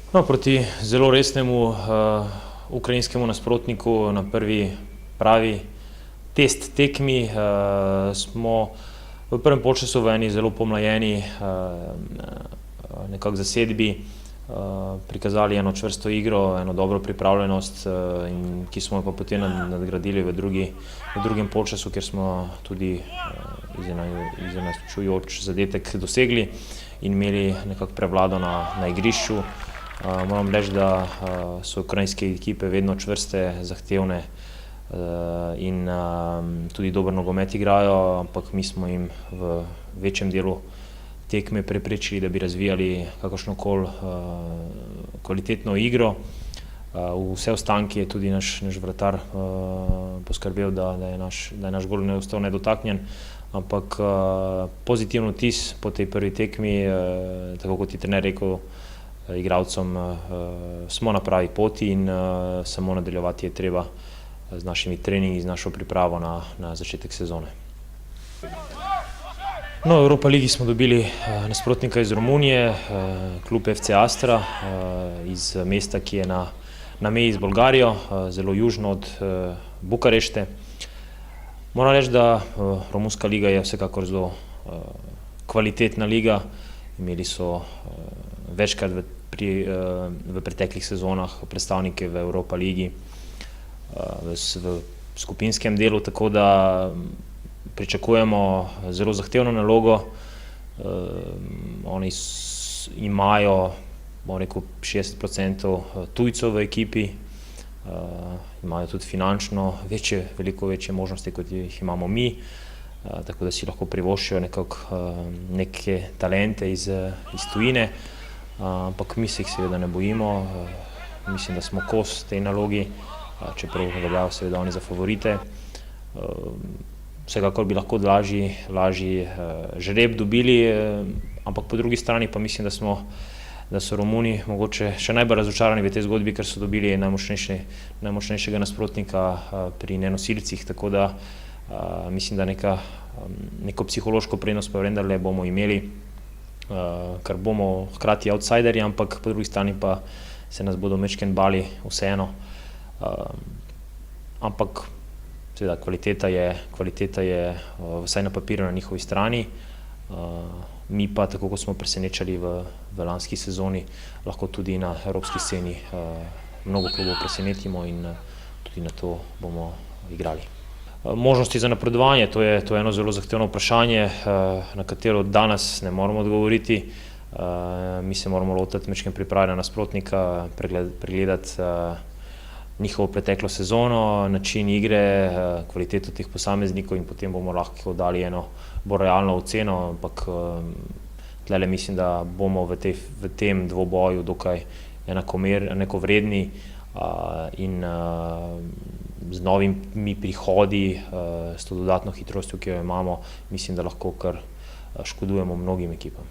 No, proti zelo resnemu ukrajinskemu nasprotniku na prvi pravi test tekmi smo v prvem polčasu v eni zelo pomlajeni nekako zasedbi prikazali eno čvrsto igro, eno dobro pripravljenost, ki smo jo pa potem nadgradili v drugem polčasu, kjer smo tudi izenačujoč zadetek dosegli in imeli nekako prevlado na igrišču. Moram reči, da so ukrajinske ekipe vedno čvrste, zahtevne in tudi dober nogomet igrajo, ampak mi smo jim v večjem delu tekme preprečili, da bi razvijali kakršnokoli kvalitetno igro. Vse ostanke je tudi naš vratar poskrbel, da je naš gol ostal nedotaknjen, ampak pozitiven vtis po tej prvi tekmi, tako kot je trener rekel igralcem, smo na pravi poti in samo nadaljevati je treba z našimi treningi, z našo pripravo na začetek sezone. No, v Europa ligi smo dobili nasprotnika iz Romunije, klub FC Astra, iz mesta, ki je na meji z Bolgarijo, zelo južno od Bukarešte. Moram reči, da romunska liga je vsekakor zelo kvalitetna liga. Imeli so večkrat v preteklih sezonah predstavnike v Europa ligi v skupinskem delu, tako da pričakujemo zelo zahtevno nalogo. Oni imajo, bom rekel, 60% tujcev v ekipi, imajo tudi finančno veliko večje možnosti, kot jih imamo mi, tako da si lahko privoščijo neke talente iz tujine, ampak mi se jih seveda ne bojimo. Mislim, da smo kos tej nalogi, čeprav veljajo seveda oni za favorite. Vsekakor bi lahko lažji žreb dobili, ampak po drugi strani pa mislim, da so Romuni mogoče še najbolj razočarani v tej zgodbi, ker so dobili najmočnejšega nasprotnika pri nenosilcih, tako da mislim, da neko psihološko prednost pa vendarle bomo imeli, ker bomo hkrati outsiderji, ampak po drugi strani pa se nas bodo majčkeno bali vseeno. Ampak seveda kvaliteta je vsaj na papirju na njihovi strani. Mi pa, tako kot smo presenečali v lanski sezoni, lahko tudi na evropski sceni mnogo klubov presenetimo in tudi na to bomo igrali. Možnosti za napredovanje, to je eno zelo zahtevno vprašanje, na katero danes ne moramo odgovoriti. Mi se moramo lotiti majčkeno priprave na nasprotnika, pregledati njihovo preteklo sezono, način igre, kvaliteto teh posameznikov in potem bomo lahko dali eno bolj realno oceno, ampak tlele mislim, da bomo v tem dvoboju dokaj enakovredni in z novimi prihodi, s to dodatno hitrostjo, ki jo imamo, mislim, da lahko kar škodujemo mnogim ekipam.